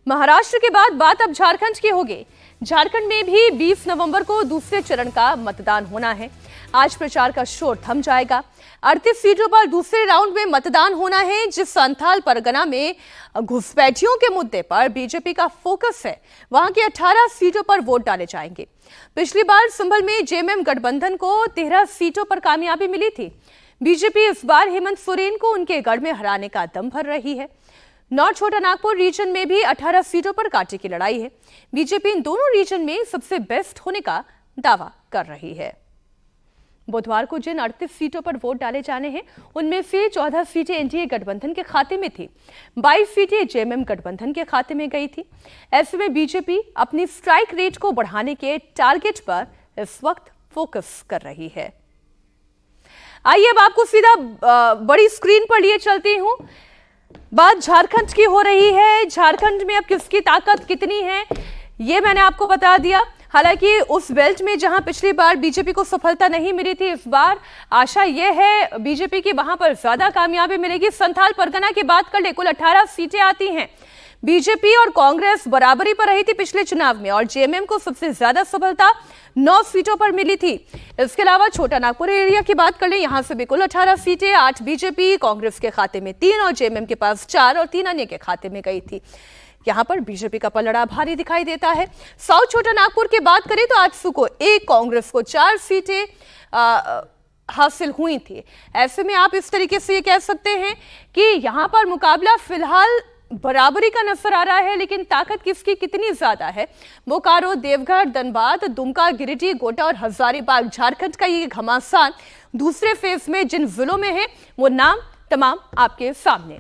महाराष्ट्र के बाद बात अब झारखंड की होगी। झारखंड में भी 20 नवंबर को दूसरे चरण का मतदान होना है। आज प्रचार का शोर थम जाएगा। 38 सीटों पर दूसरे राउंड में मतदान होना है। जिस संथाल परगना में घुसपैठियों के मुद्दे पर बीजेपी का फोकस है, वहां की 18 सीटों पर वोट डाले जाएंगे। पिछली बार संभल में जेएमएम गठबंधन को 13 सीटों पर कामयाबी मिली थी। बीजेपी इस बार हेमंत सोरेन को उनके गढ़ में हराने का दम भर रही है। नॉर्थ छोटा नागपुर रीजन में भी 18 सीटों पर कांटे की लड़ाई है। बीजेपी इन दोनों रीजन में सबसे बेस्ट होने का दावा कर रही है। बुधवार को जिन 38 सीटों पर वोट डाले जाने हैं, उनमें से 14 सीटें एनडीए गठबंधन के खाते में थी, 22 सीटें जेएमएम गठबंधन के खाते में गई थी। ऐसे में बीजेपी अपनी स्ट्राइक रेट को बढ़ाने के टारगेट पर इस वक्त फोकस कर रही है। आइए अब आपको सीधा बड़ी स्क्रीन पर लिए चलती हूं। बात झारखंड की हो रही है। झारखंड में अब किसकी ताकत कितनी है, ये मैंने आपको बता दिया। हालांकि उस बेल्ट में जहां पिछली बार बीजेपी को सफलता नहीं मिली थी, इस बार आशा यह है बीजेपी की वहां पर ज्यादा कामयाबी मिलेगी। संथाल परगना की बात कर ले, कुल 18 सीटें आती हैं। बीजेपी और कांग्रेस बराबरी पर रही थी पिछले चुनाव में और जेएमएम को सबसे ज्यादा सफलता 9 सीटों पर मिली थी। इसके अलावा छोटा नागपुर एरिया की बात कर ले, यहां से भी कुल 18 सीटें, 8 बीजेपी, कांग्रेस के खाते में 3 और जेएमएम के पास 4 और 3 अन्य के खाते में गई थी। यहां पर बीजेपी का पलड़ा भारी दिखाई देता है। साउथ छोटा नागपुर की बात करें तो आजसू को 1, कांग्रेस को 4 सीटें हासिल हुई थी। ऐसे में आप इस तरीके से ये कह सकते हैं कि यहां पर मुकाबला फिलहाल बराबरी का नजर आ रहा है, लेकिन ताकत किसकी कितनी ज्यादा है, बोकारो, देवघर, धनबाद, दुमका, गिरिडीह, गोड्डा और हजारीबाग, झारखंड का ये घमासान दूसरे फेज में जिन जिलों में है, वो नाम तमाम आपके सामने।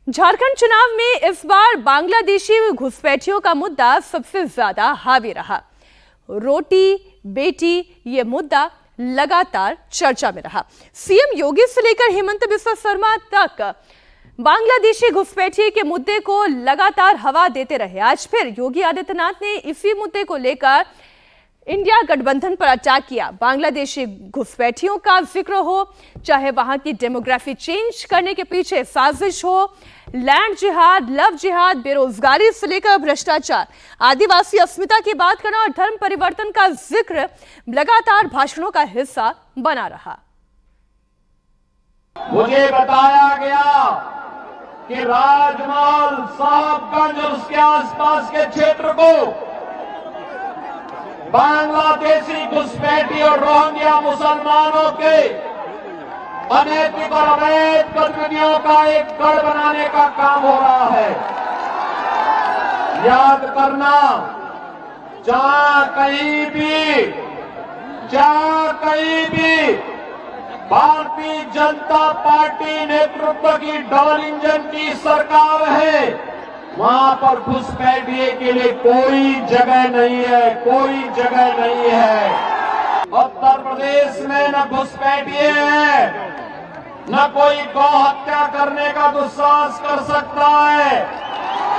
झारखंड चुनाव में इस बार बांग्लादेशी घुसपैठियों का मुद्दा सबसे ज्यादा हावी रहा। रोटी बेटी ये मुद्दा लगातार चर्चा में रहा। सीएम योगी से लेकर हेमंत बिस्वा शर्मा तक बांग्लादेशी घुसपैठिए के मुद्दे को लगातार हवा देते रहे। आज फिर योगी आदित्यनाथ ने इसी मुद्दे को लेकर इंडिया गठबंधन पर अटैक किया। बांग्लादेशी घुसपैठियों का जिक्र हो, चाहे वहां की डेमोग्राफी चेंज करने के पीछे साजिश हो, लैंड जिहाद, लव जिहाद, बेरोजगारी से लेकर भ्रष्टाचार, आदिवासी अस्मिता की बात करना और धर्म परिवर्तन का जिक्र लगातार भाषणों का हिस्सा बना रहा। मुझे बताया गया कि राजमहल, साहबगंज और उसके आसपास के क्षेत्र को बांग्लादेशी घुसपैठी और रोहिंग्या मुसलमानों के अनैतिक और अवैध गतिविधियों का एक गढ़ बनाने का काम हो रहा है। याद करना, जहां कहीं भी भारतीय जनता पार्टी नेतृत्व की डबल इंजन की सरकार है, वहां पर घुसपैठिए के लिए कोई जगह नहीं है, कोई जगह नहीं है। उत्तर प्रदेश में न घुसपैठिए हैं, न कोई गौ हत्या करने का दुस्साहस कर सकता है,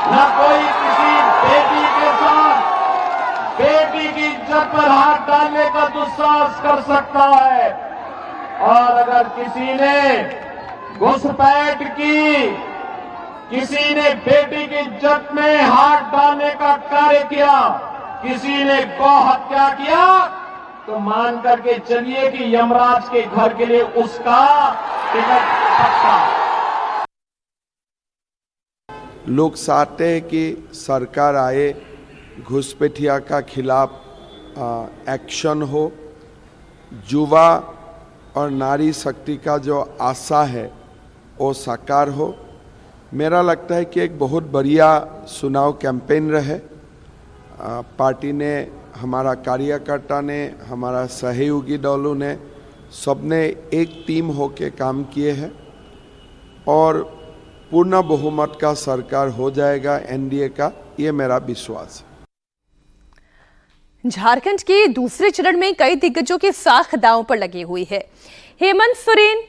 न कोई किसी बेटी के साथ बेटी की इज्जत पर हाथ डालने का दुस्साहस कर सकता है। और अगर किसी ने घुसपैठ की, किसी ने बेटी की इज्जत में हाथ डालने का कार्य किया, किसी ने गौ हत्या किया, तो मान करके चलिए कि यमराज के घर के लिए उसका टिकट पक्का। लोग चाहते हैं कि सरकार आए, घुसपैठिया का खिलाफ एक्शन हो, युवा और नारी शक्ति का जो आशा है वो साकार हो। मेरा लगता है कि एक बहुत बढ़िया चुनाव कैंपेन रहे। पार्टी ने, हमारा कार्यकर्ता ने, हमारा सहयोगी दलों ने, सबने एक टीम होके काम किए हैं और पूर्ण बहुमत का सरकार हो जाएगा एनडीए का, ये मेरा विश्वास है। झारखंड के दूसरे चरण में कई दिग्गजों की साख दांव पर लगी हुई है। हेमंत सोरेन,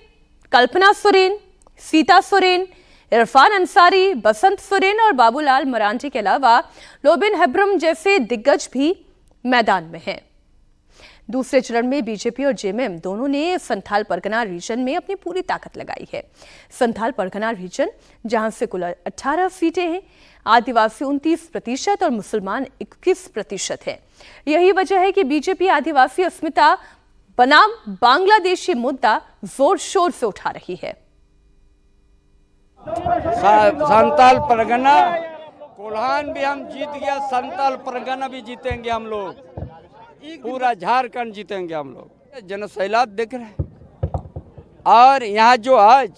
कल्पना सोरेन, सीता सोरेन, इरफान अंसारी, बसंत सोरेन और बाबूलाल मरांडी के अलावा लोबिन हेब्रम जैसे दिग्गज भी मैदान में हैं। दूसरे चरण में बीजेपी और जेएमएम दोनों ने संथाल परगना रीजन में अपनी पूरी ताकत लगाई है। संथाल परगना रीजन, जहां से कुल 18 सीटें हैं, आदिवासी 29% और मुसलमान 21% हैं। यही वजह है कि बीजेपी आदिवासी अस्मिता बनाम बांग्लादेशी मुद्दा जोर शोर से उठा रही है। संथाल परगना कोल्हान भी हम जीत गया, संथाल परगना भी जीतेंगे हम लोग, पूरा झारखंड जीतेंगे हम लोग। जनसैलाब देख रहे हैं। और यहाँ जो आज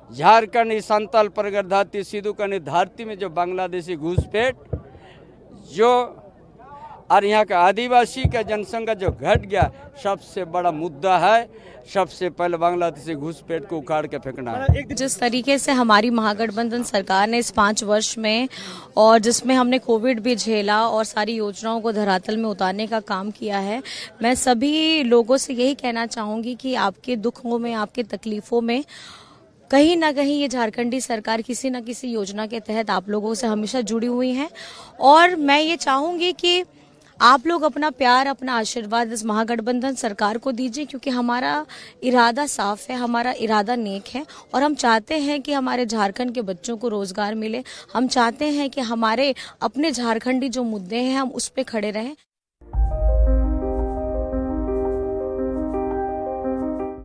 झारखंड इस संथाल परगना धरती सिद्धू करने धरती में जो बांग्लादेशी घुसपैठ जो और यहाँ का आदिवासी का जनसंख्या जो घट गया, सबसे बड़ा मुद्दा है। सबसे पहले बांग्लादेशी घुसपैठ को उखाड़ के फेंकना है। जिस तरीके से हमारी महागठबंधन सरकार ने इस 5 वर्ष में, और जिसमें हमने कोविड भी झेला और सारी योजनाओं को धरातल में उतारने का काम किया है, मैं सभी लोगों से यही कहना चाहूंगी कि आपके दुखों में, आपके तकलीफों में कहीं ना कहीं ये झारखंडी सरकार किसी न किसी योजना के तहत आप लोगों से हमेशा जुड़ी हुई है। और मैं ये चाहूंगी कि आप लोग अपना प्यार, अपना आशीर्वाद इस महागठबंधन सरकार को दीजिए, क्योंकि हमारा इरादा साफ है, हमारा इरादा नेक है और हम चाहते हैं कि हमारे झारखंड के बच्चों को रोजगार मिले। हम चाहते हैं कि हमारे अपने झारखंडी जो मुद्दे हैं हम उस पे खड़े रहें।